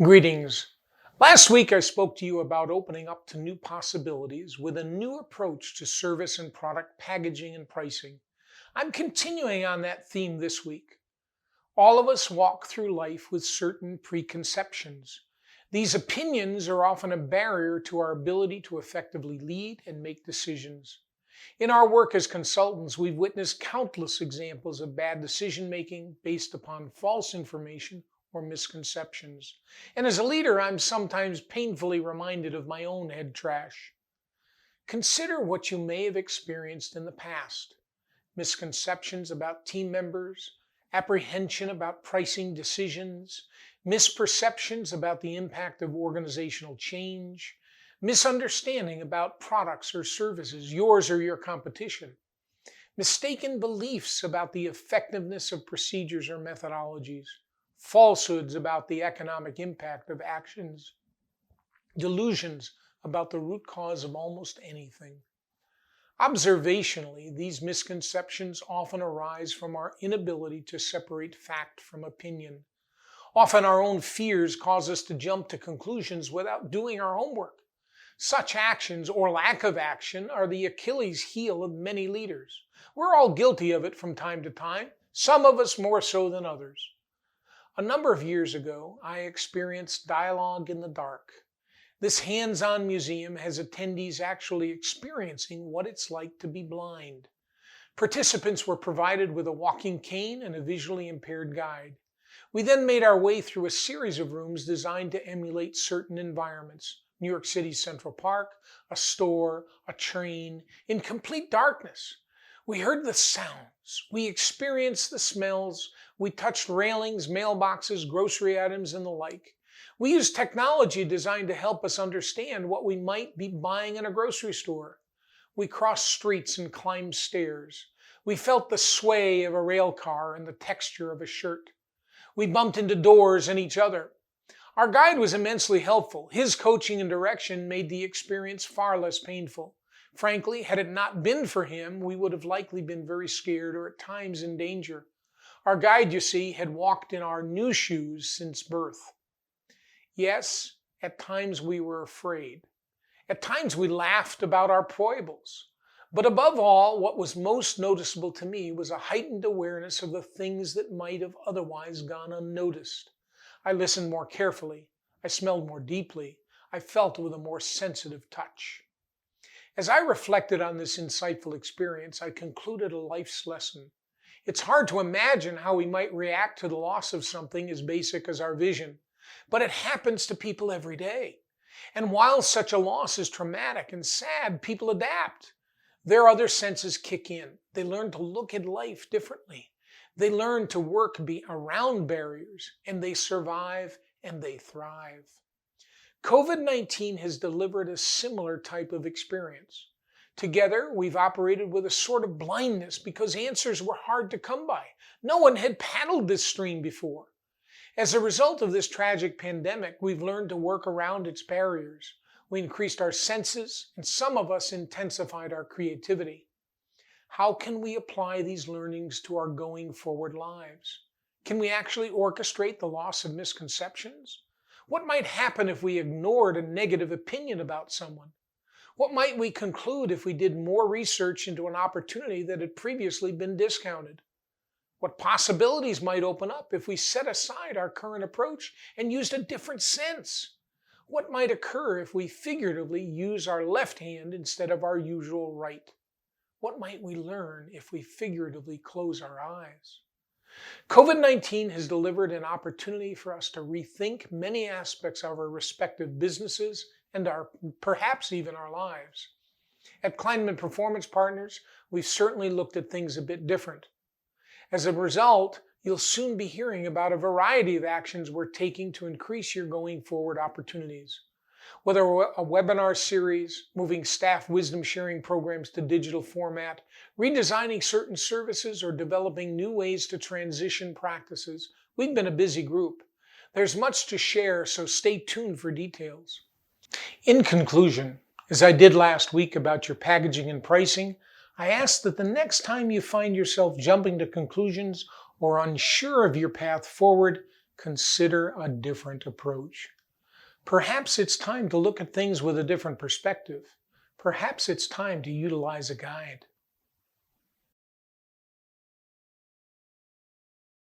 Greetings. Last week I spoke to you about opening up to new possibilities with a new approach to service and product packaging and pricing. I'm continuing on that theme this week. All of us walk through life with certain preconceptions. These opinions are often a barrier to our ability to effectively lead and make decisions. In our work as consultants, we've witnessed countless examples of bad decision making based upon false information or misconceptions. And as a leader, I'm sometimes painfully reminded of my own head trash. Consider what you may have experienced in the past: misconceptions about team members, apprehension about pricing decisions, misperceptions about the impact of organizational change, misunderstanding about products or services, yours or your competition, mistaken beliefs about the effectiveness of procedures or methodologies, falsehoods about the economic impact of actions, delusions about the root cause of almost anything. Observationally, these misconceptions often arise from our inability to separate fact from opinion. Often our own fears cause us to jump to conclusions without doing our homework. Such actions or lack of action are the Achilles heel of many leaders. We're all guilty of it from time to time, some of us more so than others. A number of years ago, I experienced Dialogue in the Dark. This hands-on museum has attendees actually experiencing what it's like to be blind. Participants were provided with a walking cane and a visually impaired guide. We then made our way through a series of rooms designed to emulate certain environments: New York City's Central Park, a store, a train, in complete darkness. We heard the sounds, we experienced the smells, we touched railings, mailboxes, grocery items, and the like. We used technology designed to help us understand what we might be buying in a grocery store. We crossed streets and climbed stairs. We felt the sway of a rail car and the texture of a shirt. We bumped into doors and each other. Our guide was immensely helpful. His coaching and direction made the experience far less painful. Frankly, had it not been for him, we would have likely been very scared or at times in danger. Our guide, you see, had walked in our new shoes since birth. Yes, at times we were afraid. At times we laughed about our foibles. But above all, what was most noticeable to me was a heightened awareness of the things that might have otherwise gone unnoticed. I listened more carefully. I smelled more deeply. I felt with a more sensitive touch. As I reflected on this insightful experience, I concluded a life's lesson. It's hard to imagine how we might react to the loss of something as basic as our vision, but it happens to people every day. And while such a loss is traumatic and sad, people adapt. Their other senses kick in. They learn to look at life differently. They learn to work around barriers, and they survive and they thrive. COVID-19 has delivered a similar type of experience. Together, we've operated with a sort of blindness because answers were hard to come by. No one had paddled this stream before. As a result of this tragic pandemic, we've learned to work around its barriers. We increased our senses, and some of us intensified our creativity. How can we apply these learnings to our going forward lives? Can we actually orchestrate the loss of misconceptions? What might happen if we ignored a negative opinion about someone? What might we conclude if we did more research into an opportunity that had previously been discounted? What possibilities might open up if we set aside our current approach and used a different sense? What might occur if we figuratively use our left hand instead of our usual right? What might we learn if we figuratively close our eyes? COVID-19 has delivered an opportunity for us to rethink many aspects of our respective businesses and perhaps even our lives. At Cleinman Performance Partners, we've certainly looked at things a bit different. As a result, you'll soon be hearing about a variety of actions we're taking to increase your going forward opportunities. Whether a webinar series, moving staff wisdom sharing programs to digital format, redesigning certain services, or developing new ways to transition practices, we've been a busy group. There's much to share, so stay tuned for details. In conclusion, as I did last week about your packaging and pricing, I ask that the next time you find yourself jumping to conclusions or unsure of your path forward, consider a different approach. Perhaps it's time to look at things with a different perspective. Perhaps it's time to utilize a guide.